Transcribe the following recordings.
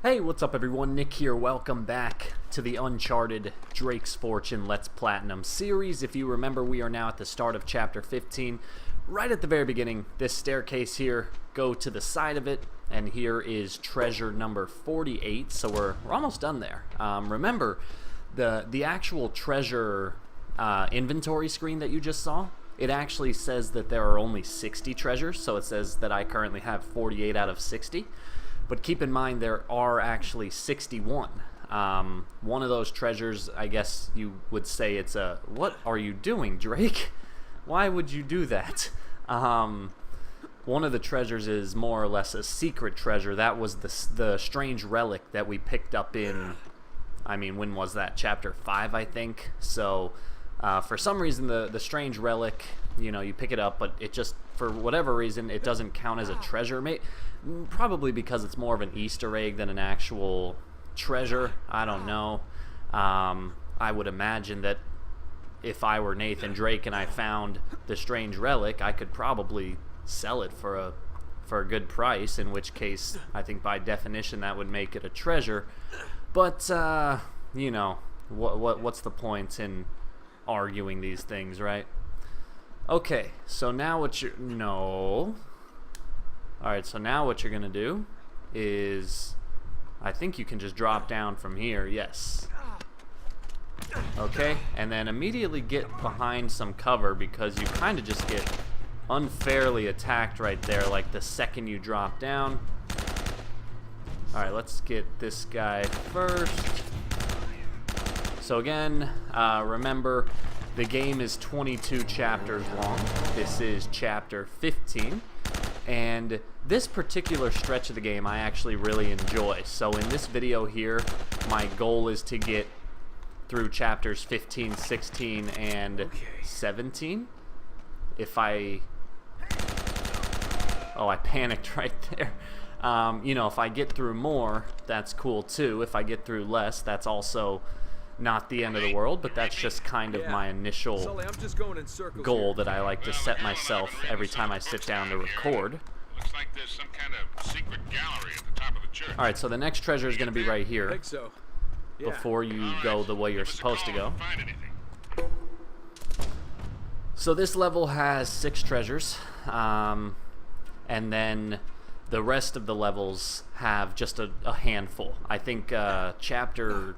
Hey, what's up everyone? Nick here. Welcome back to the Uncharted Drake's Fortune Let's Platinum series. If you remember, we are now at the start of Chapter 15. Right at the very beginning, this staircase here, go to the side of it, and here is treasure number 48, so we're almost done there. Remember, the actual treasure inventory screen that you just saw, it actually says that there are only 60 treasures, so it says that I currently have 48 out of 60. But keep in mind there are actually 61. One of those treasures, I guess you would say it's a... What are you doing, Drake? Why would you do that? One of the treasures is more or less a secret treasure. That was the strange relic that we picked up in... I mean, when was that? Chapter 5, I think. So, for some reason, the strange relic, you know, you pick it up, but it just, for whatever reason, it doesn't count as a treasure. Probably because it's more of an Easter egg than an actual treasure. I don't know. I would imagine that if I were Nathan Drake and I found the strange relic, I could probably sell it for a good price, in which case I think by definition that would make it a treasure. But you know, what's the point in arguing these things, right? Okay, so now what you're... No. Alright, so now what you're going to do is... I think you can just drop down from here, yes. Okay, and then immediately get behind some cover because you kind of just get unfairly attacked right there, like the second you drop down. Alright, let's get this guy first. So again, remember, the game is 22 chapters long. This is chapter 15. And this particular stretch of the game I actually really enjoy. So in this video here, my goal is to get through chapters 15, 16, and 17. If I... Oh, I panicked right there. You know, if I get through more, that's cool too. If I get through less, that's also not the end of the world, but that's just kind of my initial goal that I like to set myself every time I sit down to record. Looks like there's some kind of secret gallery at the top of the church. Alright, so the next treasure is going to be right here. Before you go the way you're supposed to go. So this level has 6 treasures, and then the rest of the levels have just a handful. I think chapter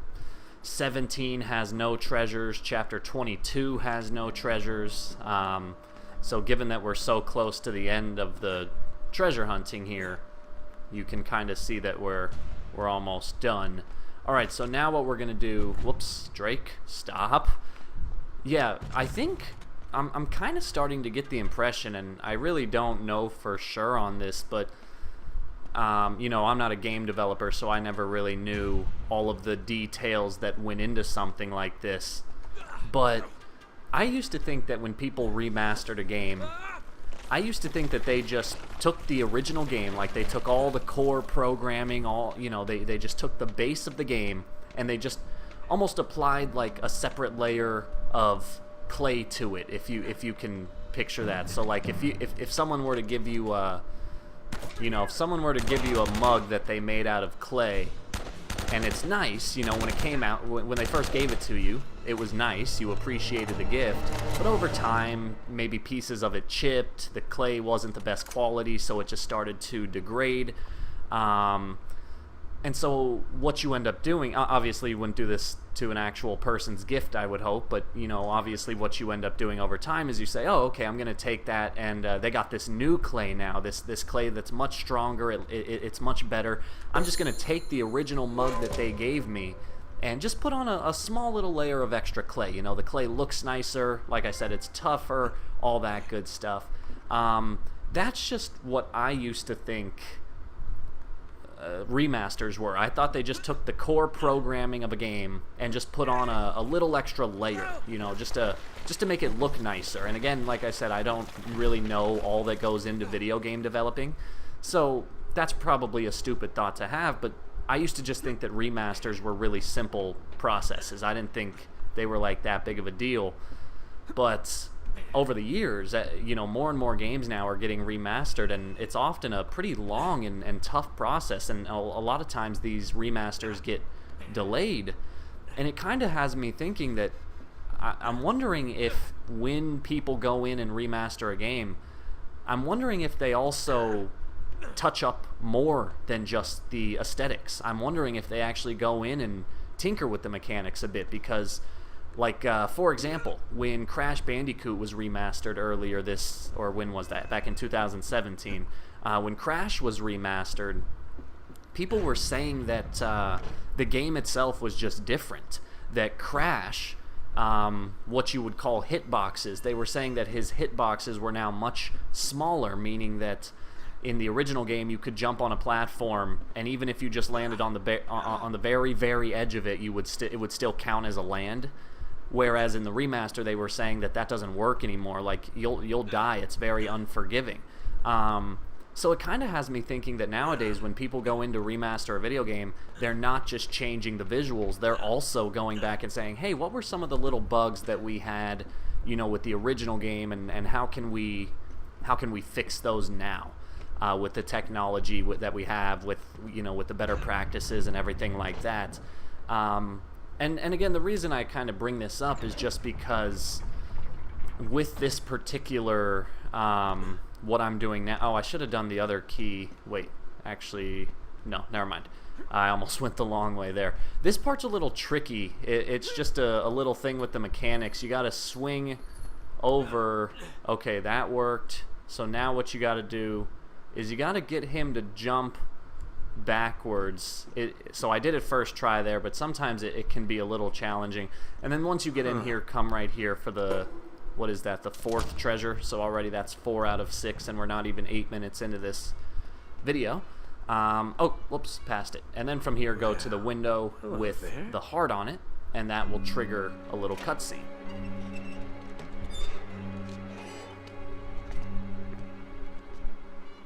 17 has no treasures, chapter 22 has no treasures. So given that we're so close to the end of the treasure hunting here, you can kind of see that we're almost done. Alright, so now what we're gonna do... Whoops, Drake, stop. Yeah, I think I'm kind of starting to get the impression, and I really don't know for sure on this, but you know, I'm not a game developer, so I never really knew all of the details that went into something like this. But I used to think that when people remastered a game, I used to think that they just took the original game, like they took all the core programming, you know, they just took the base of the game, and they just almost applied like a separate layer of clay to it, if you can picture that. So like if someone were to give you you know, if someone were to give you a mug that they made out of clay, and it's nice, you know, when it came out, when they first gave it to you, it was nice, you appreciated the gift, but over time, maybe pieces of it chipped, the clay wasn't the best quality, so it just started to degrade. And so what you end up doing, obviously you wouldn't do this to an actual person's gift, I would hope, but you know, obviously what you end up doing over time is you say, oh, okay, I'm gonna take that, and they got this new clay now, this clay that's much stronger, it's much better. I'm just gonna take the original mug that they gave me and just put on a small little layer of extra clay. You know, the clay looks nicer, like I said, it's tougher, all that good stuff. That's just what I used to think remasters were. I thought they just took the core programming of a game and just put on a little extra layer, you know, just to make it look nicer. And again, like I said, I don't really know all that goes into video game developing, so that's probably a stupid thought to have, but I used to just think that remasters were really simple processes. I didn't think they were like that big of a deal. But over the years, you know, more and more games now are getting remastered, and it's often a pretty long and tough process, and a lot of times these remasters get delayed. And it kind of has me thinking that I'm wondering if when people go in and remaster a game, I'm wondering if they also touch up more than just the aesthetics. I'm wondering if they actually go in and tinker with the mechanics a bit, because like for example, when Crash Bandicoot was remastered earlier when was that? Back in 2017. When Crash was remastered, people were saying that the game itself was just different. That Crash, what you would call hitboxes, they were saying that his hitboxes were now much smaller, meaning that in the original game you could jump on a platform, and even if you just landed on the very, very edge of it, it would still count as a land. Whereas in the remaster, they were saying that doesn't work anymore. Like, you'll die. It's very unforgiving. So it kind of has me thinking that nowadays when people go in to remaster a video game, they're not just changing the visuals. They're also going back and saying, hey, what were some of the little bugs that we had, you know, with the original game, and how can we fix those now with the technology that we have, with, you know, with the better practices and everything like that. And again, the reason I kind of bring this up is just because with this particular what I'm doing now. Oh, I should have done the other key. Wait, actually, no, never mind. I almost went the long way there. This part's a little tricky. It's just a little thing with the mechanics. You got to swing over. Okay, that worked. So now what you got to do is you got to get him to jump backwards. So I did it first try there, but sometimes it can be a little challenging. And then once you get in here, come right here for the, what is that, the 4th treasure. So already that's 4 out of 6, and we're not even 8 minutes into this video. Oh, whoops, passed it. And then from here, go to the window with the heart on it, and that will trigger a little cutscene.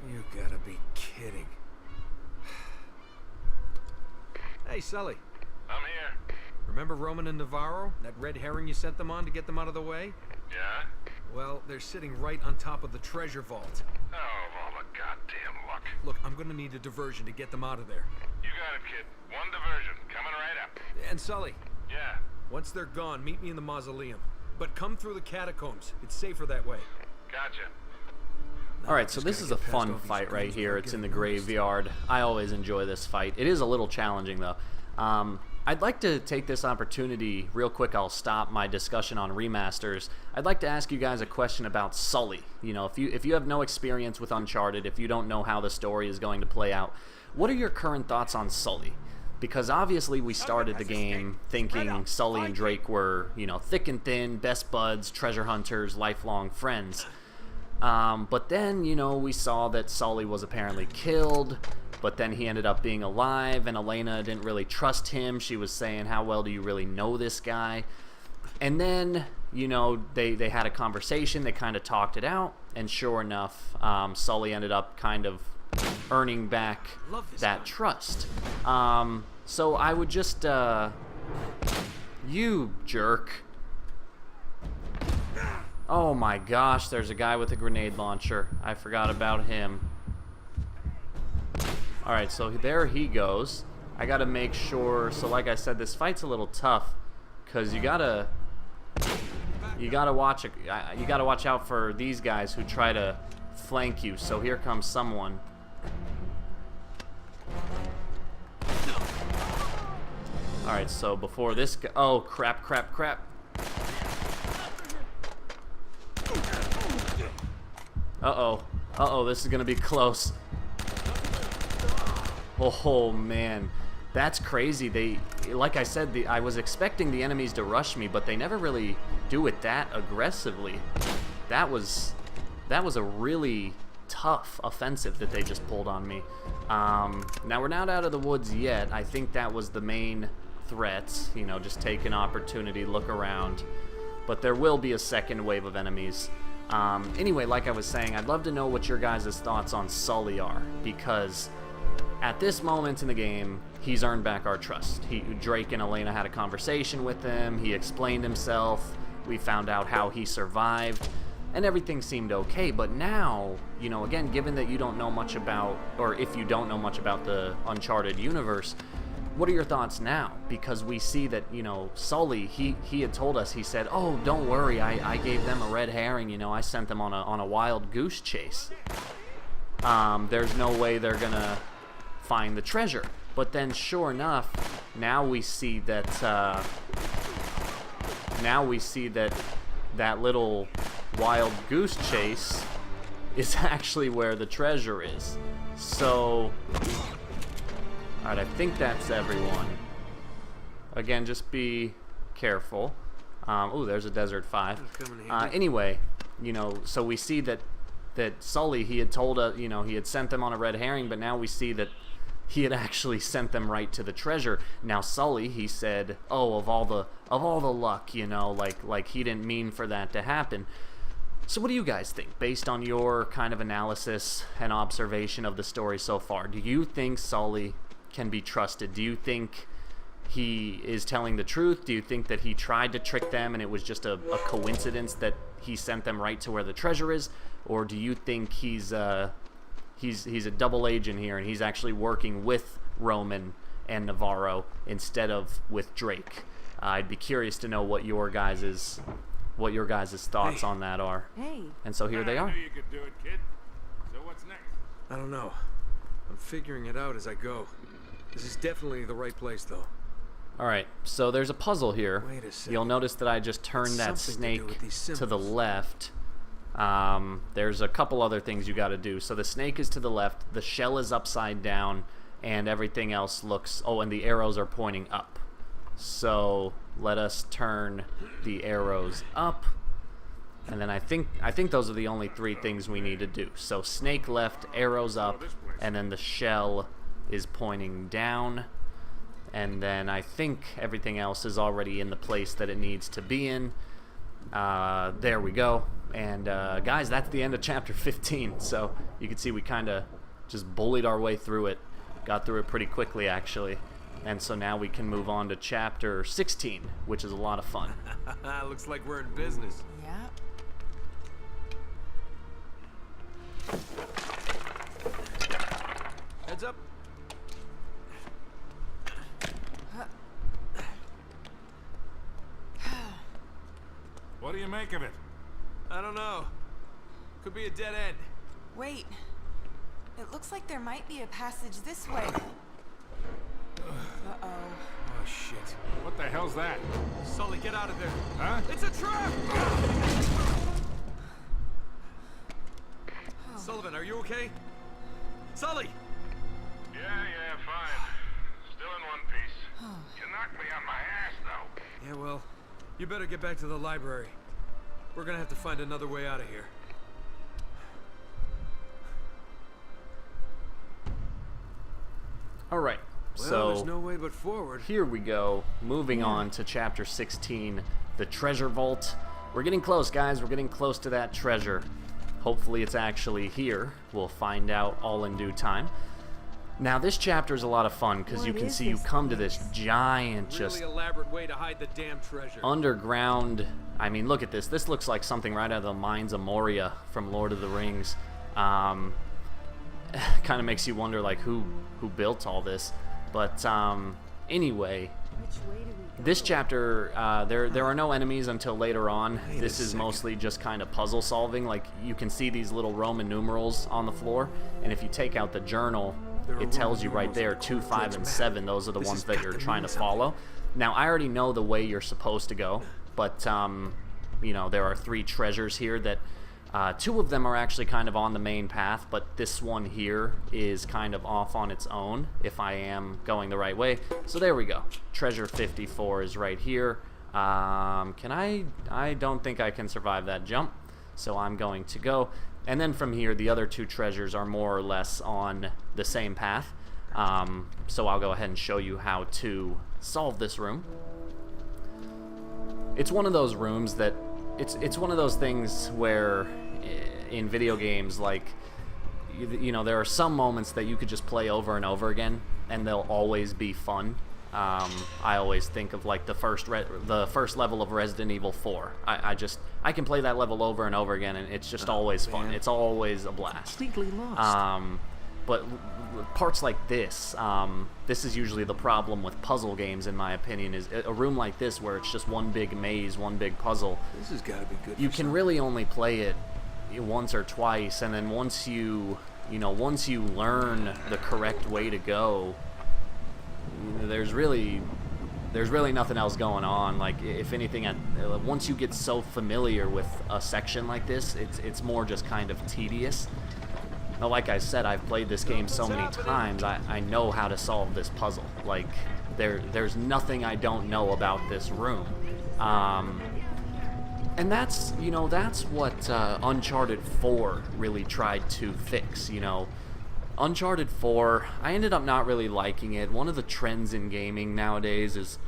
You gotta be kidding. Hey, Sully. I'm here. Remember Roman and Navarro? That red herring you sent them on to get them out of the way? Yeah? Well, they're sitting right on top of the treasure vault. Oh, all the goddamn luck. Look, I'm gonna need a diversion to get them out of there. You got it, kid. One diversion. Coming right up. And Sully, Yeah. once they're gone, meet me in the mausoleum. But come through the catacombs. It's safer that way. Gotcha. Alright, so this is a fun fight right here. It's in the graveyard. I always enjoy this fight. It is a little challenging, though. I'd like to take this opportunity, real quick, I'll stop my discussion on remasters. I'd like to ask you guys a question about Sully. You know, if you have no experience with Uncharted, if you don't know how the story is going to play out, what are your current thoughts on Sully? Because obviously we started the game thinking Sully and Drake were, you know, thick and thin, best buds, treasure hunters, lifelong friends. But then, you know, we saw that Sully was apparently killed, but then he ended up being alive, and Elena didn't really trust him. She was saying, how well do you really know this guy? And then, you know, they had a conversation, they kind of talked it out, and sure enough, Sully ended up kind of earning back that trust. So I would just, you jerk. Oh my gosh, there's a guy with a grenade launcher. I forgot about him. Alright, so there he goes. I gotta make sure, so like I said, this fight's a little tough, because you gotta watch out for these guys who try to flank you. So here comes someone. Alright, so before this guy, oh crap. Uh-oh, this is gonna be close. Oh man, that's crazy. Like I said, I was expecting the enemies to rush me, but they never really do it that aggressively. That was a really tough offensive that they just pulled on me. Now we're not out of the woods yet. I think that was the main threat. You know, just take an opportunity, look around. But there will be a second wave of enemies. Anyway, like I was saying, I'd love to know what your guys' thoughts on Sully are, because at this moment in the game, he's earned back our trust. Drake and Elena had a conversation with him, he explained himself, we found out how he survived. and everything seemed okay. But now, you know, again, given that you don't know much about, or if you don't know much about the Uncharted universe, what are your thoughts now? Because we see that, you know, Sully, he had told us, he said, oh, don't worry, I gave them a red herring, you know, I sent them on a wild goose chase. There's no way they're gonna find the treasure. But then, sure enough, now we see that that little wild goose chase is actually where the treasure is. So, alright, I think that's everyone. Again, just be careful. Oh, there's a Desert 5. Anyway, you know, so we see that Sully, he had told us, you know, he had sent them on a red herring, but now we see that he had actually sent them right to the treasure. Now Sully, he said, oh, of all the luck, you know, like he didn't mean for that to happen. So what do you guys think, based on your kind of analysis and observation of the story so far? Do you think Sully can be trusted? Do you think he is telling the truth? Do you think that he tried to trick them and it was just a coincidence that he sent them right to where the treasure is? Or do you think he's a double agent here and he's actually working with Roman and Navarro instead of with Drake? I'd be curious to know what your guys' thoughts on that are. Hey. And so here they are. I knew you could do it, kid. So what's next? I don't know. I'm figuring it out as I go. This is definitely the right place, though. Alright, so there's a puzzle here. Wait a second. You'll notice that I just turned that Something to snake do with these to the symbols. left. There's a couple other things you got to do. So the snake is to the left, the shell is upside down, and everything else looks... Oh, and the arrows are pointing up. So let us turn the arrows up. And then I think those are the only three things we need to do. So snake left, arrows up, and then the shell is pointing down. And then I think everything else is already in the place that it needs to be in. There we go. And guys, that's the end of chapter 15. So you can see we kind of just bullied our way through it. Got through it pretty quickly, actually. And so now we can move on to chapter 16, which is a lot of fun. Looks like we're in business. Yeah. Heads up. What do you make of it? I don't know. Could be a dead end. Wait. It looks like there might be a passage this way. Uh-oh. Oh, shit. What the hell's that? Sully, get out of there. Huh? It's a trap! Sullivan, are you okay? Sully! Yeah, fine. Still in one piece. You knocked me on my ass, though. Yeah, well, you better get back to the library. We're gonna have to find another way out of here. Alright, Well, so there's no way but forward. here we go. Moving on to chapter 16, the treasure vault. We're getting close, guys. We're getting close to that treasure. Hopefully it's actually here. We'll find out all in due time. Now, this chapter is a lot of fun because you What can is see you this come to this giant, Really just elaborate way to hide the damn treasure. underground. I mean, look at this. This looks like something right out of the Mines of Moria from Lord of the Rings. Kind of makes you wonder, like, who built all this. But anyway, Which way do we go? this chapter, there are no enemies until later on. Wait a This is second. mostly just kind of puzzle solving. Like, you can see these little Roman numerals on the floor, and if you take out the journal, There are it tells Roman you right numerals there, on the 2, corner 5, Drake's and map. 7. Those are the This ones has that got you're to trying mean to something. follow. Now, I already know the way you're supposed to go, but you know, there are 3 treasures here that 2 of them are actually kind of on the main path, but this one here is kind of off on its own if I am going the right way. So there we go. Treasure 54 is right here. I don't think I can survive that jump, so I'm going to go. And then from here, the other 2 treasures are more or less on the same path. So I'll go ahead and show you how to solve this room. It's one of those rooms that it's one of those things where in video games, like, you know, there are some moments that you could just play over and over again and they'll always be fun. I always think of like the first level of Resident Evil 4. I can play that level over and over again, and it's just always fun. It's always a blast. Completely lost. But parts like this, this is usually the problem with puzzle games, in my opinion, is a room like this where it's just one big maze, one big puzzle. This has got to be good. You can really only play it once or twice, and then once you learn the correct way to go, there's really nothing else going on. Like, if anything, once you get so familiar with a section like this, it's more just kind of tedious. Now, like I said, I've played this game so many times, I know how to solve this puzzle. Like, there's nothing I don't know about this room. And that's what Uncharted 4 really tried to fix, Uncharted 4, I ended up not really liking it. One of the trends in gaming nowadays is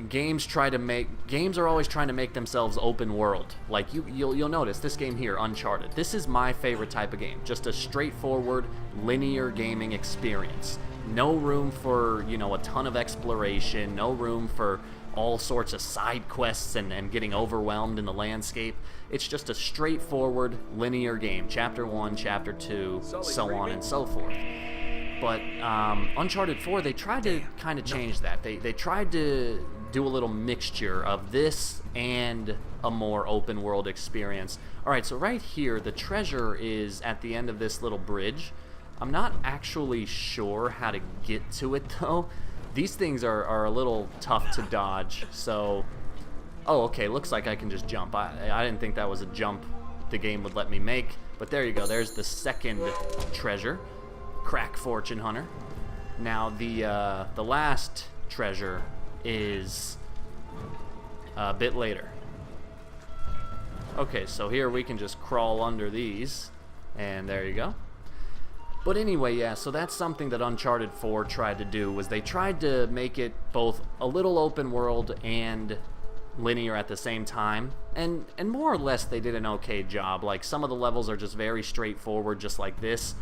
games are always trying to make themselves open world. Like, you'll notice this game here, Uncharted. This is my favorite type of game. Just a straightforward, linear gaming experience. No room for, a ton of exploration. No room for all sorts of side quests and getting overwhelmed in the landscape. It's just a straightforward, linear game. Chapter 1, Chapter 2, so on and so forth. But Uncharted 4, they tried to kind of change that. They tried to do a little mixture of this and a more open world experience. Alright, so right here, the treasure is at the end of this little bridge. I'm not actually sure how to get to it, though. These things are a little tough to dodge, so... Oh, okay, looks like I can just jump. I didn't think that was a jump the game would let me make, but there you go. There's the second treasure. Crack Fortune Hunter. Now, the last treasure is a bit later. Okay, so here we can just crawl under these, and there you go. But anyway, yeah, so that's something that Uncharted 4 tried to do, was they tried to make it both a little open world and linear at the same time, and more or less they did an okay job. Like, some of the levels are just very straightforward, just like this,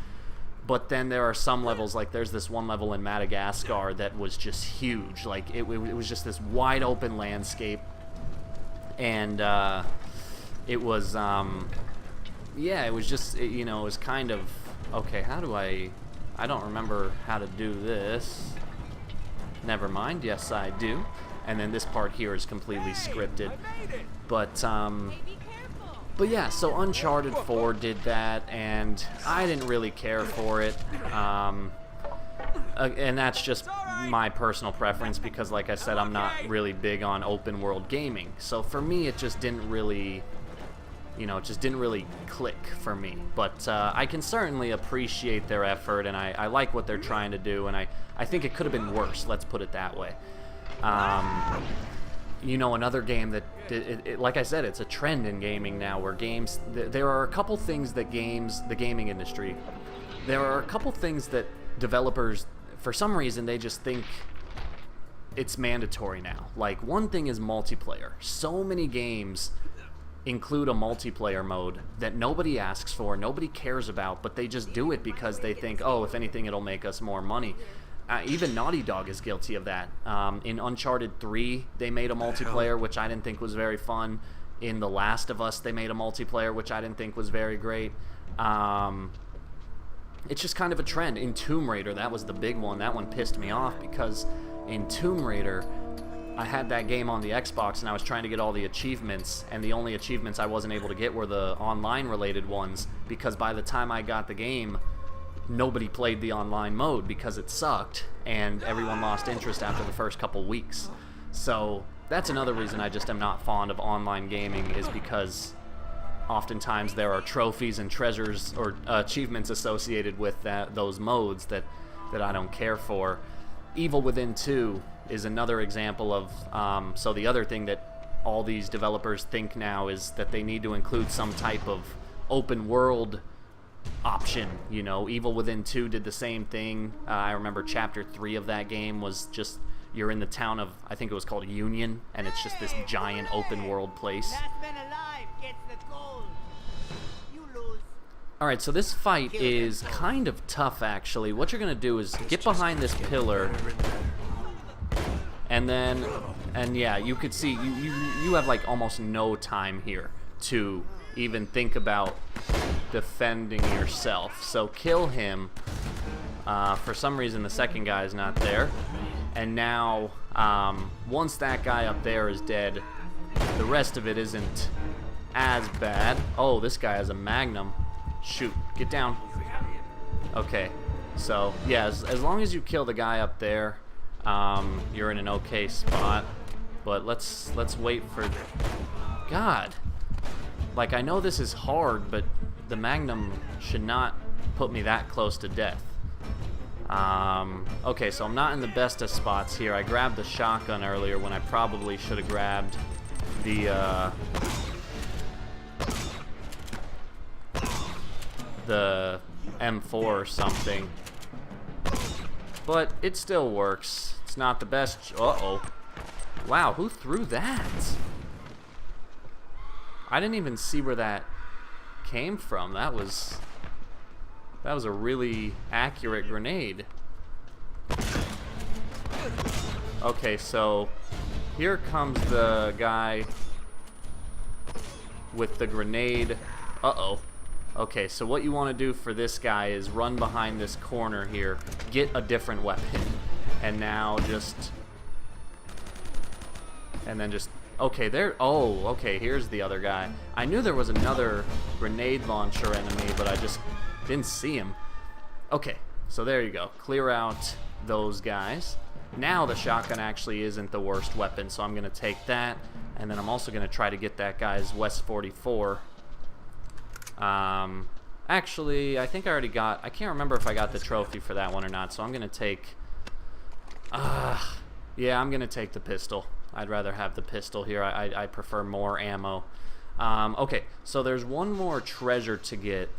but then there are some levels, like there's this one level in Madagascar that was just huge. Like, it was just this wide open landscape, and it was yeah, it was just it was kind of okay. How do I don't remember how to do this. Never mind. Yes, I do. And then this part here is completely scripted. But yeah, so Uncharted 4 did that, and I didn't really care for it. And that's just my personal preference, because like I said, I'm not really big on open world gaming. So for me, it just didn't really, it just didn't really click for me. But I can certainly appreciate their effort, and I like what they're trying to do, and I think it could have been worse, let's put it that way. Another game that, like I said, it's a trend in gaming now, where games, there are a couple things that the gaming industry, there are a couple things that developers, for some reason, they just think it's mandatory now. Like, one thing is multiplayer. So many games include a multiplayer mode that nobody asks for, nobody cares about, but they just do it because they think, oh, if anything, it'll make us more money. Even Naughty Dog is guilty of that. In Uncharted 3, they made a multiplayer, which I didn't think was very fun. In The Last of Us, they made a multiplayer, which I didn't think was very great. It's just kind of a trend. In Tomb Raider, that was the big one. That one pissed me off, because in Tomb Raider, I had that game on the Xbox, and I was trying to get all the achievements, and the only achievements I wasn't able to get were the online-related ones, because by the time I got the game, nobody played the online mode because it sucked, and everyone lost interest after the first couple weeks. So that's another reason I just am not fond of online gaming, is because oftentimes there are trophies and treasures or achievements associated with those modes that I don't care for. Evil Within 2 is another example of, so the other thing that all these developers think now is that they need to include some type of open world option. Evil Within 2 did the same thing. I remember Chapter 3 of that game was just, you're in the town of, I think it was called Union, and it's just this giant open world place. Alright, so this fight is kind of tough, actually. What you're going to do is get behind this pillar, And then, and yeah, you could see, you have like almost no time here to even think about defending yourself. So kill him. For some reason the second guy is not there. And now, once that guy up there is dead, the rest of it isn't as bad. Oh, this guy has a magnum. Shoot, get down. Okay, so yeah, as long as you kill the guy up there, you're in an okay spot. But let's wait for... God, like I know this is hard, but the magnum should not put me that close to death. Okay, so I'm not in the best of spots here. I grabbed the shotgun earlier when I probably should have grabbed the M4 or something. But it still works. It's not the best. Uh-oh. Wow, who threw that? I didn't even see where that came from. That was a really accurate grenade. Okay, so here comes the guy with the grenade. Uh-oh. Okay, so what you want to do for this guy is run behind this corner here, get a different weapon, and now just... And then just... Okay, there... Oh, okay, here's the other guy. I knew there was another grenade launcher enemy, but I just didn't see him. Okay, so there you go. Clear out those guys. Now the shotgun actually isn't the worst weapon, so I'm going to take that. And then I'm also going to try to get that guy's West 44. Actually, I think I already got... I can't remember if I got the trophy for that one or not, so I'm going to take... yeah, I'm going to take the pistol. I'd rather have the pistol here. I prefer more ammo. Okay, so there's one more treasure to get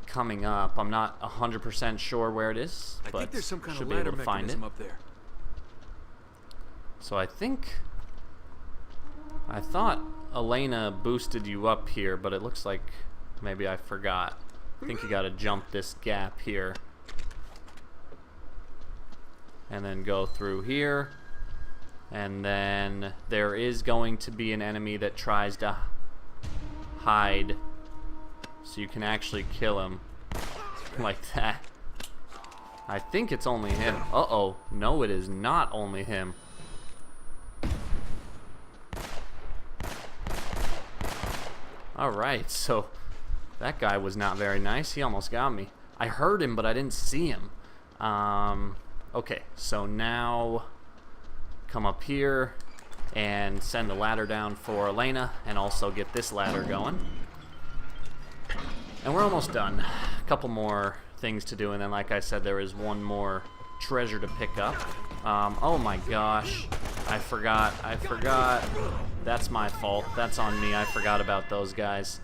coming up. I'm not 100% sure where it is, but I think there's some kind should of be able ladder to find it. mechanism up there. So I thought Elena boosted you up here, but it looks like maybe I forgot. I think you gotta jump this gap here. And then go through here. And then there is going to be an enemy that tries to hide. So you can actually kill him like that. I think it's only him. Uh-oh. No, it is not only him. Alright, so that guy was not very nice. He almost got me. I heard him, but I didn't see him. Okay, so now come up here and send the ladder down for Elena and also get this ladder going. And we're almost done. A couple more things to do, and then like I said, there is one more treasure to pick up. Oh my gosh. I forgot. That's my fault. That's on me. I forgot about those guys.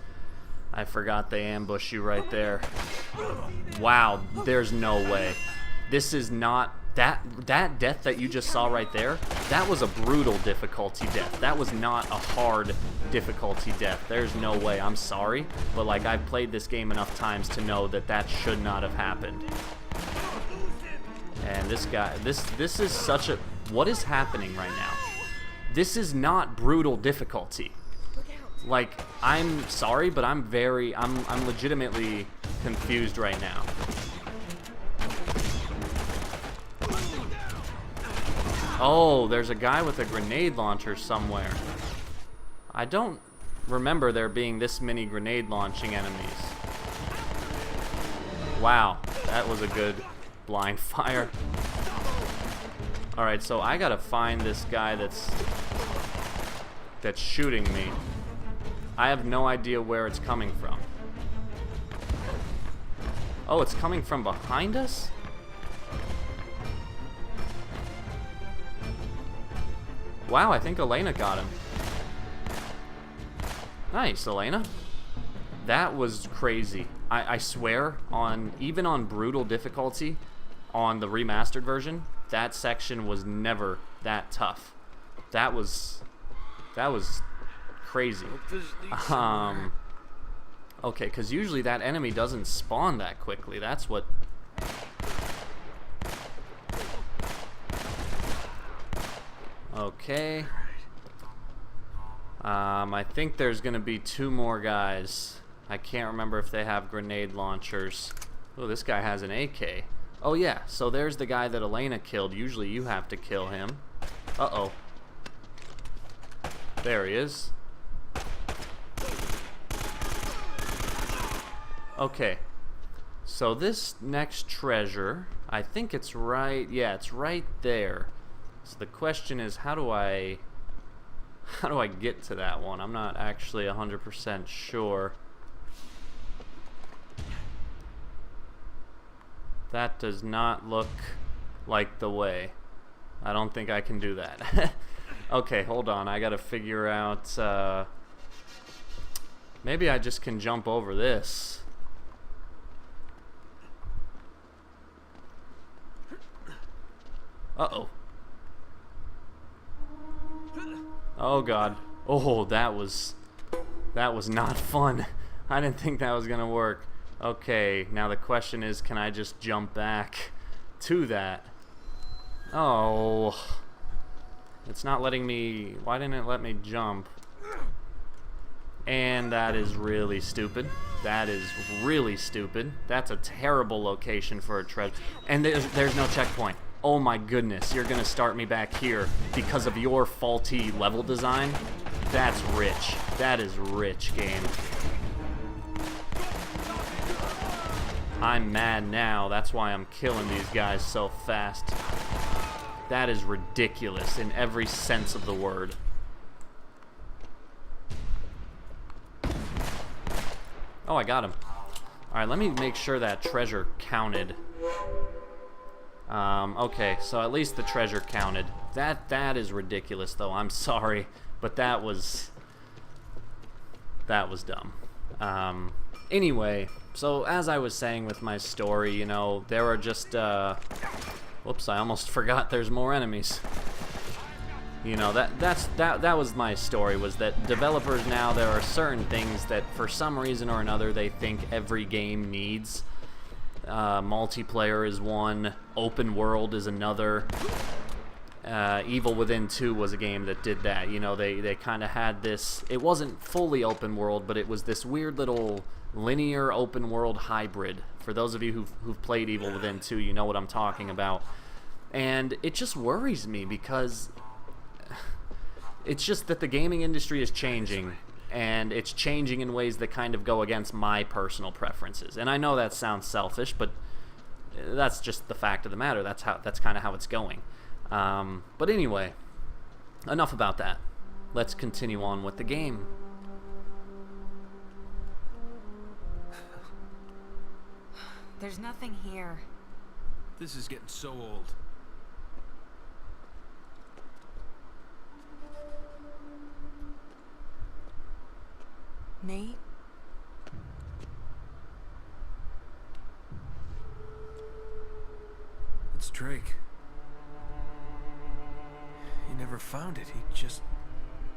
I forgot they ambush you right there. Wow, there's no way. This is not... That death that you just saw right there, that was a brutal difficulty death. That was not a hard difficulty death. There's no way. I'm sorry, but like I've played this game enough times to know that that should not have happened. And this guy, this is such a... What is happening right now? This is not brutal difficulty. Like, I'm sorry, but I'm legitimately confused right now. Oh, there's a guy with a grenade launcher somewhere. I don't remember there being this many grenade launching enemies. Wow, that was a good blind fire. Alright, so I gotta find this guy that's shooting me. I have no idea where it's coming from. Oh, it's coming from behind us? Wow, I think Elena got him. Nice, Elena. That was crazy. I swear, even on brutal difficulty, on the remastered version, that section was never that tough. That was crazy. Okay, because usually that enemy doesn't spawn that quickly. That's what... Okay. I think there's gonna be 2 more guys. I can't remember if they have grenade launchers. Oh, this guy has an AK. Oh yeah, so there's the guy that Elena killed. Usually you have to kill him. Uh-oh. There he is. Okay. So this next treasure, I think it's right, yeah, it's right there. So the question is, how do I get to that one? I'm not actually 100% sure. That does not look like the way. I don't think I can do that. Okay, hold on. I gotta figure out, maybe I just can jump over this. Uh-oh. Oh god. Oh, that was not fun. I didn't think that was gonna work. Okay, now the question is, can I just jump back to that? Oh. It's not letting me... Why didn't it let me jump? And that is really stupid. That is really stupid. That's a terrible location for a treasure. And there's no checkpoint. Oh my goodness, you're gonna start me back here because of your faulty level design? That's rich. That is rich, game. I'm mad now. That's why I'm killing these guys so fast. That is ridiculous in every sense of the word. Oh, I got him. Alright, let me make sure that treasure counted. Okay, so at least the treasure counted. That is ridiculous, though. I'm sorry, but that was dumb. Anyway, so as I was saying with my story, you know, there are just, whoops, I almost forgot there's more enemies. You know, that was my story, was that developers now, there are certain things that for some reason or another they think every game needs. Multiplayer is one, open world is another. Evil Within 2 was a game that did that. You know, they kind of had this, it wasn't fully open world, but it was this weird little linear open world hybrid. For those of you who've played Evil Within 2, you know what I'm talking about. And it just worries me because it's just that the gaming industry is changing, and it's changing in ways that kind of go against my personal preferences. And I know that sounds selfish, but that's just the fact of the matter. That's kind of how it's going. But anyway, enough about that. Let's continue on with the game. There's nothing here. This is getting so old. Nate? It's Drake. He never found it. He just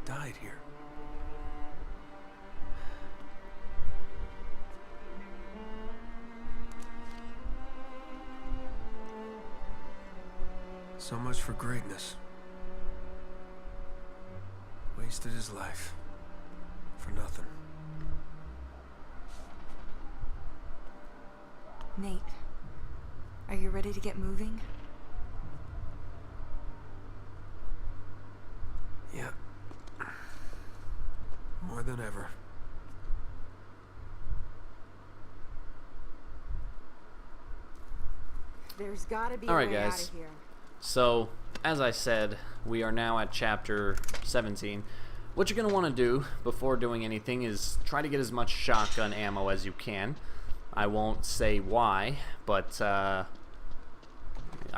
died here. So much for greatness. Wasted his life. For nothing. Nate, are you ready to get moving? Yeah. More than ever. There's gotta be a Alright, way out guys. of here. So, as I said, we are now at chapter 17. What you're going to want to do before doing anything is try to get as much shotgun ammo as you can. I won't say why, but I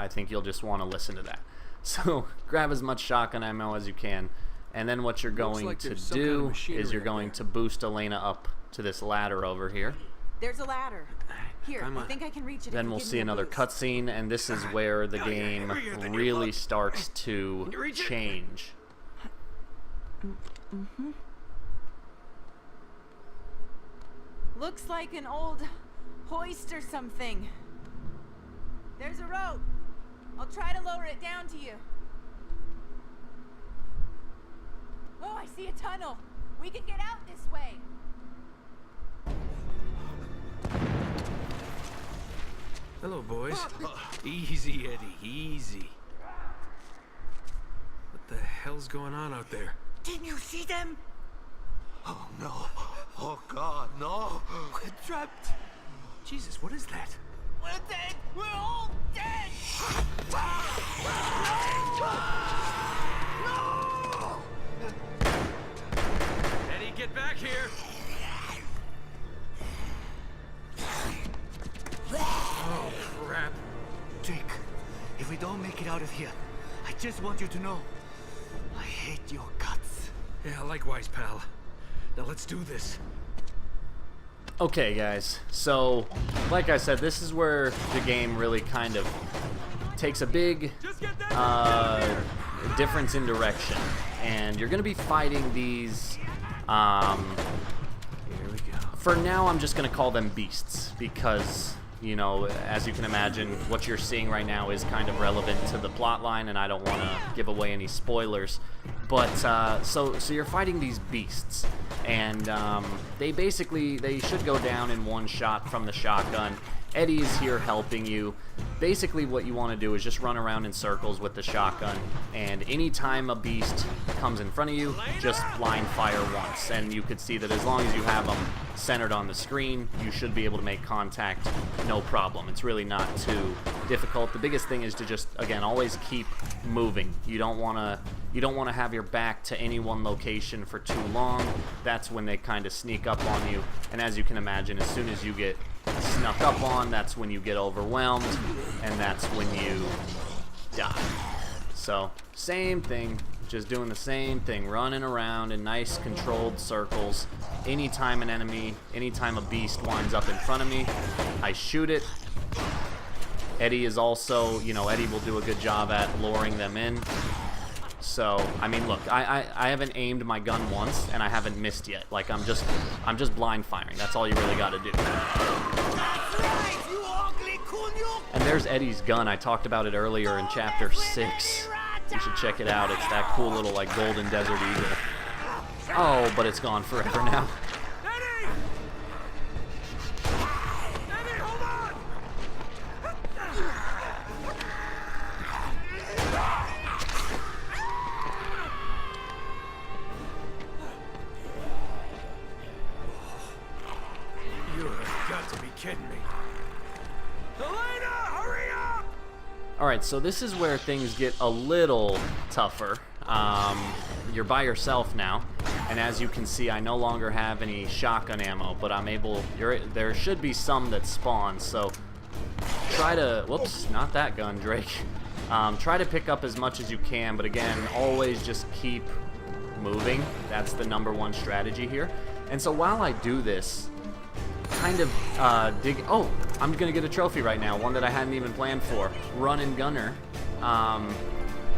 think you'll just want to listen to that. So, grab as much shotgun ammo as you can, and then what you're going to do is you're going to boost Elena up to this ladder over here. There's a ladder. Here, I think I can reach it. Then we'll see another cutscene, and this is where the game really starts to change. Mm-hmm. Looks like an old hoist or something. There's a rope. I'll try to lower it down to you. Oh, I see a tunnel. We can get out this way. Hello, boys. Easy, Eddie, easy. What the hell's going on out there? Didn't you see them? Oh no. Oh God, no. We're trapped. Jesus, what is that? We're dead. We're all dead. Eddie, get back here! Oh, crap. Jake, if we don't make it out of here, I just want you to know, I hate your guts. Yeah, likewise, pal. Now let's do this. Okay, guys, so like I said, this is where the game really kind of takes a big difference in direction, and you're gonna be fighting these Here we go. for now I'm just gonna call them beasts, because you know, as you can imagine, what you're seeing right now is kind of relevant to the plot line, and I don't want to give away any spoilers. But so you're fighting these beasts, and they should go down in one shot from the shotgun. Eddie is here helping you. Basically what you want to do is just run around in circles with the shotgun, and anytime a beast comes in front of you, just blind fire once, and you could see that as long as you have them centered on the screen, you should be able to make contact no problem. It's really not too difficult. The biggest thing is to just, again, always keep moving. You don't want to have your back to any one location for too long. That's when they kind of sneak up on you, and as you can imagine, as soon as you get snuck up on, that's when you get overwhelmed, and that's when you die. So same thing, just doing the same thing, running around in nice controlled circles. Anytime a beast winds up in front of me, I shoot it. Eddie is also, Eddie will do a good job at luring them in. So, I mean, look, I haven't aimed my gun once, and I haven't missed yet. Like, I'm just blind firing. That's all you really got to do. And there's Eddie's gun. I talked about it earlier in Chapter 6. You should check it out. It's that cool little, like, golden desert eagle. Oh, but it's gone forever now. Kidding me. Elena, hurry up! Alright, so this is where things get a little tougher. You're by yourself now, and as you can see, I no longer have any shotgun ammo, but there should be some that spawn, so try to, whoops, not that gun, Drake. Try to pick up as much as you can, but again, always just keep moving. That's the #1 strategy here. And so while I do this, kind of oh, I'm gonna get a trophy right now, one that I hadn't even planned for. Run and gunner.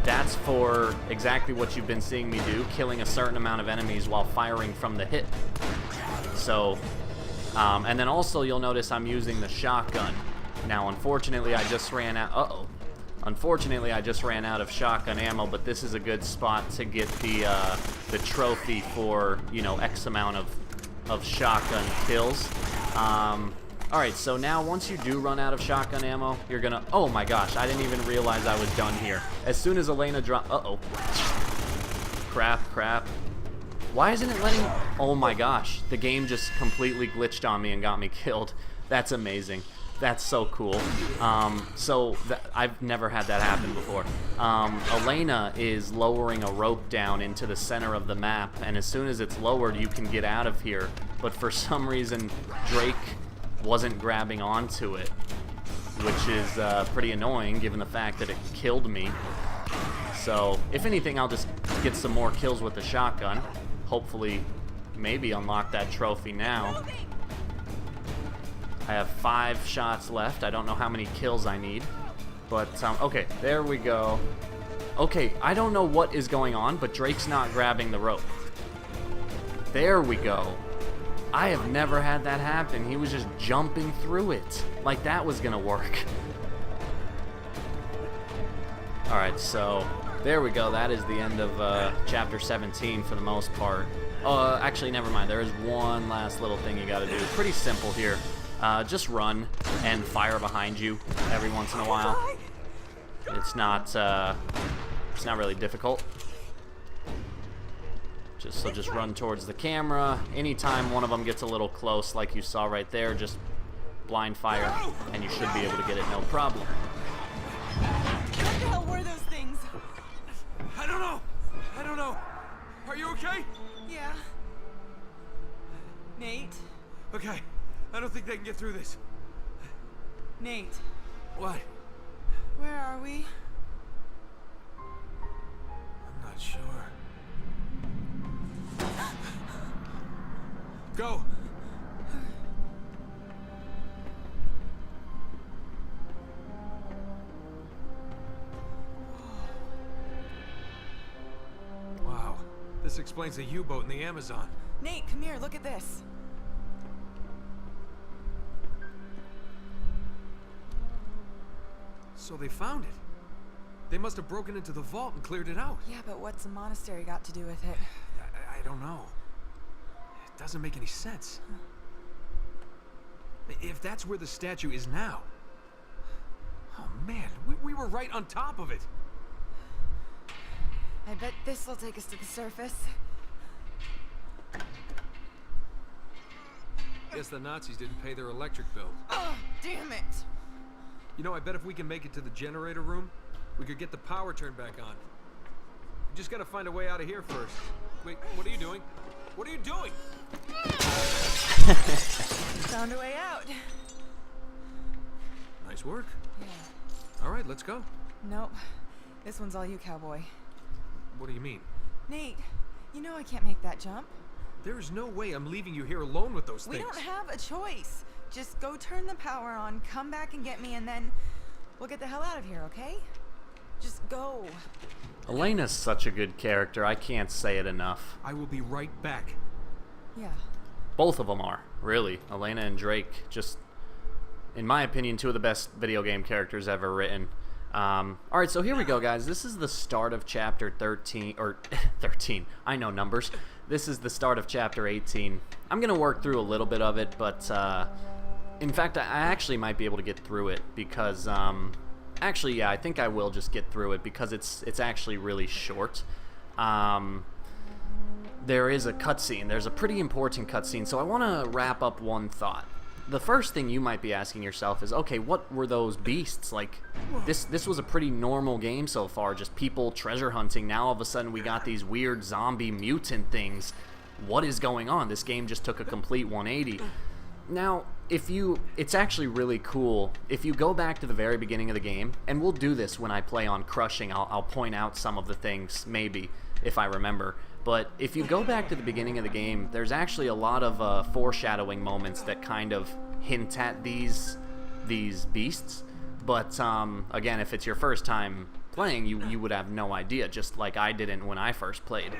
That's for exactly what you've been seeing me do, killing a certain amount of enemies while firing from the hip. So, and then also you'll notice I'm using the shotgun. Now, unfortunately, I just ran out. Unfortunately, I just ran out of shotgun ammo, but this is a good spot to get the trophy for, X amount of shotgun kills. Alright, so now once you do run out of shotgun ammo, you're gonna... Oh my gosh, I didn't even realize I was done here. As soon as Elena dropped... Uh-oh. Crap. Why isn't it letting... Oh my gosh, the game just completely glitched on me and got me killed. That's amazing. That's so cool. I've never had that happen before. Elena is lowering a rope down into the center of the map, and as soon as it's lowered, you can get out of here. But for some reason, Drake wasn't grabbing onto it, which is pretty annoying given the fact that it killed me. So, if anything, I'll just get some more kills with the shotgun. Hopefully, maybe unlock that trophy now. I have 5 shots left. I don't know how many kills I need. But, okay, there we go. Okay, I don't know what is going on, but Drake's not grabbing the rope. There we go. I have never had that happen. He was just jumping through it. Like that was gonna work. Alright, so There we go. That is the end of chapter 17 for the most part. Actually, never mind. There is one last little thing you got to do. Pretty simple here. Just run and fire behind you every once in a while. It's not really difficult. Just run towards the camera. Anytime one of them gets a little close, like you saw right there, just blind fire, and you should be able to get it no problem. What the hell were those things? I don't know. I don't know. Are you okay? Yeah. Nate? Okay. I don't think they can get through this. Nate, What? where are we? I'm not sure. Go! Wow. This explains the U-boat in the Amazon. Nate, come here, look at this. So they found it. They must have broken into the vault and cleared it out. Yeah, but what's a monastery got to do with it? I don't know. It doesn't make any sense. If that's where the statue is now... Oh man, we were right on top of it. I bet this will take us to the surface. Guess the Nazis didn't pay their electric bill. Oh, damn it! You know, I bet if we can make it to the generator room, we could get the power turned back on. We just gotta find a way out of here first. Wait, what are you doing? What are you doing? Found a way out. Nice work. Yeah. All right, let's go. Nope. This one's all you, cowboy. What do you mean? Nate, you know I can't make that jump. There is no way I'm leaving you here alone with those We things. don't have a choice. Just go turn the power on, come back and get me, and then we'll get the hell out of here, okay? Just go. Elena's such a good character. I can't say it enough. I will be right back. Yeah. Both of them are, really. Elena and Drake, just, in my opinion, two of the best video game characters ever written. Alright, so here we go, guys. This is the start of chapter 13, or 13. I know numbers. This is the start of chapter 18. I'm going to work through a little bit of it, but, in fact, I actually might be able to get through it because, actually, yeah, I think I will just get through it because it's actually really short. There is a cutscene. There's a pretty important cutscene, so I want to wrap up one thought. The first thing you might be asking yourself is, okay, what were those beasts? Like, this was a pretty normal game so far, just people treasure hunting. Now all of a sudden we got these weird zombie mutant things. What is going on? This game just took a complete 180. Now, it's actually really cool. If you go back to the very beginning of the game, and we'll do this when I play on Crushing, I'll point out some of the things, maybe, if I remember. But if you go back to the beginning of the game, there's actually a lot of foreshadowing moments that kind of hint at these beasts. But again, if it's your first time playing, you would have no idea, just like I didn't when I first played.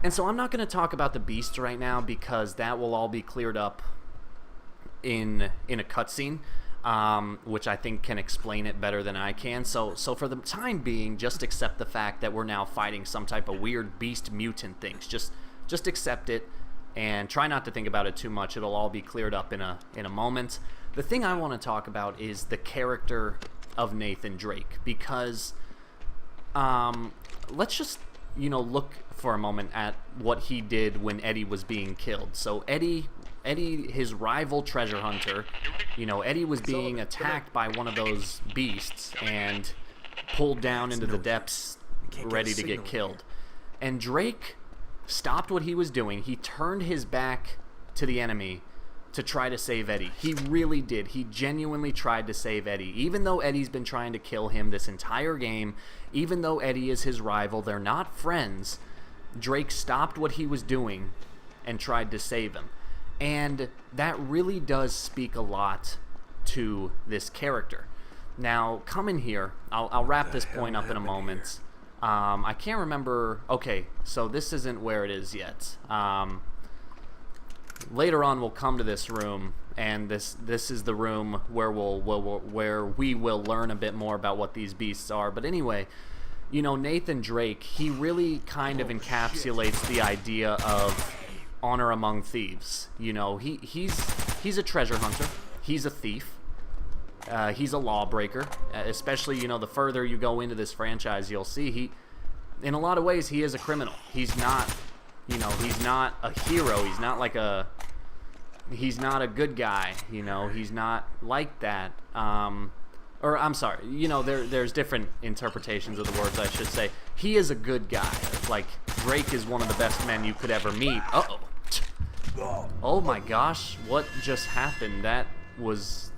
And so I'm not going to talk about the beasts right now because that will all be cleared up in a cutscene, which I think can explain it better than I can. So for the time being, just accept the fact that we're now fighting some type of weird beast mutant things. Just accept it and try not to think about it too much. It'll all be cleared up in a moment. The thing I want to talk about is the character of Nathan Drake, because let's just look for a moment at what he did when Eddie was being killed. So Eddie, his rival treasure hunter, Eddie was being attacked by one of those beasts and pulled down into the depths, ready to get killed. And Drake stopped what he was doing. He turned his back to the enemy to try to save Eddie. He really did. He genuinely tried to save Eddie. Even though Eddie's been trying to kill him this entire game, even though Eddie is his rival, they're not friends, Drake stopped what he was doing and tried to save him. And that really does speak a lot to this character. Now, come in here. I'll wrap this point up in a moment. I can't remember. Okay, so this isn't where it is yet. Later on, we'll come to this room, and this is the room where we will learn a bit more about what these beasts are. But anyway, you know, Nathan Drake, he really kind of encapsulates the idea of honor among thieves. You know, he's a treasure hunter. He's a thief. He's a lawbreaker. Especially, you know, the further you go into this franchise, you'll see in a lot of ways, he is a criminal. He's not, you know, he's not a hero. He's not like he's not a good guy. You know, he's not like that. Or I'm sorry, you know, there's different interpretations of the words, I should say. He is a good guy. Like, Drake is one of the best men you could ever meet. Uh-oh. Oh my gosh, what just happened? That was...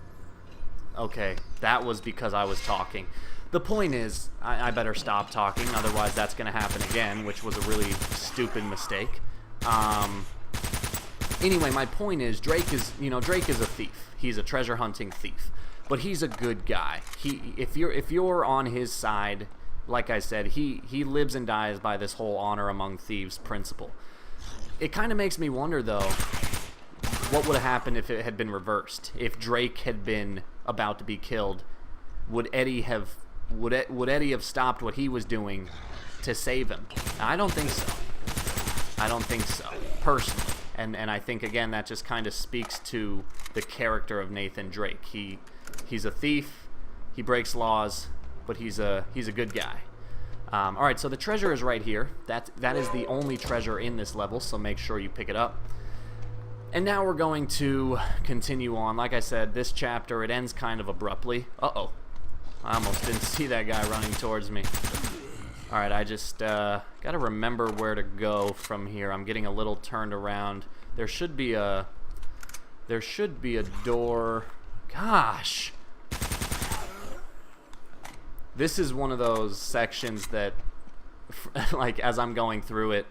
Okay, that was because I was talking. The point is, I better stop talking, otherwise that's going to happen again, which was a really stupid mistake. Anyway, my point is, Drake is a thief. He's a treasure hunting thief. But he's a good guy. If you're on his side, like I said, he lives and dies by this whole honor among thieves principle. It kind of makes me wonder, though, what would have happened if it had been reversed? If Drake had been about to be killed, would Eddie have stopped what he was doing to save him? I don't think so. I don't think so, personally. And I think, again, that just kind of speaks to the character of Nathan Drake. He's a thief, he breaks laws, but he's a good guy. Alright, so the treasure is right here. That is the only treasure in this level, so make sure you pick it up. And now we're going to continue on. Like I said, this chapter, it ends kind of abruptly. Uh-oh. I almost didn't see that guy running towards me. Alright, I just gotta remember where to go from here. I'm getting a little turned around. There should be a door. Gosh. This is one of those sections that, like, as I'm going through it,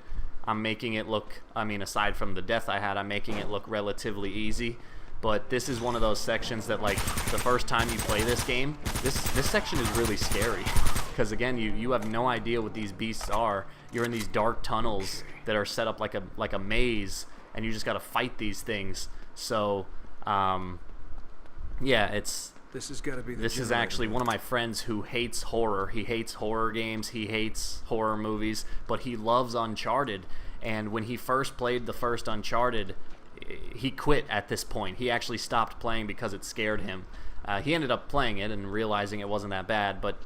I'm making it look, I mean, aside from the death I had, I'm making it look relatively easy. But this is one of those sections that, like, the first time you play this game, this section is really scary. Because, again, you have no idea what these beasts are. You're in these dark tunnels that are set up like a maze, and you just got to fight these things. So, yeah, This has got to be the This is actually one of my friends who hates horror. He hates horror games. He hates horror movies, but he loves Uncharted. And when he first played the first Uncharted, he quit at this point. He actually stopped playing because it scared him. He ended up playing it and realizing it wasn't that bad, but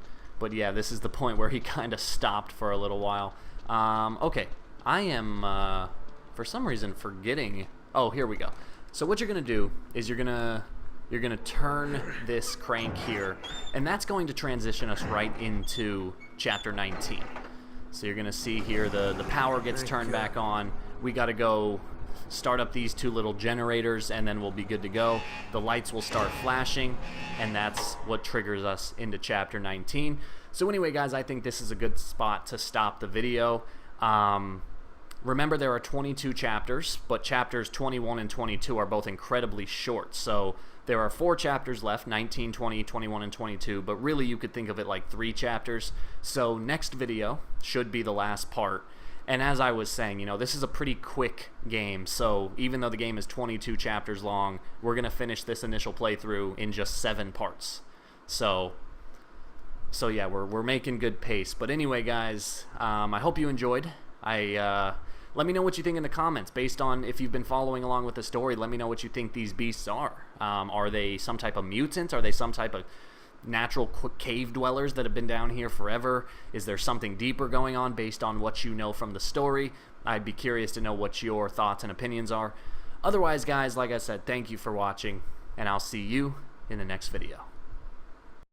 yeah, this is the point where he kind of stopped for a little while. Okay, I am, for some reason, forgetting. Oh, here we go. So what you're going to do is you're going to turn this crank here, and that's going to transition us right into Chapter 19. So you're going to see here the power gets turned back on. We got to go start up these two little generators, and then we'll be good to go. The lights will start flashing, and that's what triggers us into Chapter 19. So anyway, guys, I think this is a good spot to stop the video. Remember, there are 22 chapters, but chapters 21 and 22 are both incredibly short. So there are 4 chapters left, 19, 20, 21, and 22, but really you could think of it like 3 chapters. So next video should be the last part. And as I was saying, you know, this is a pretty quick game, so even though the game is 22 chapters long, we're going to finish this initial playthrough in just 7 parts. So yeah, we're making good pace. But anyway, guys, I hope you enjoyed. Let me know what you think in the comments. Based on if you've been following along with the story, let me know what you think these beasts are. Are they some type of mutant? Are they some type of natural cave dwellers that have been down here forever? Is there something deeper going on based on what you know from the story? I'd be curious to know what your thoughts and opinions are. Otherwise, guys, like I said, thank you for watching, and I'll see you in the next video.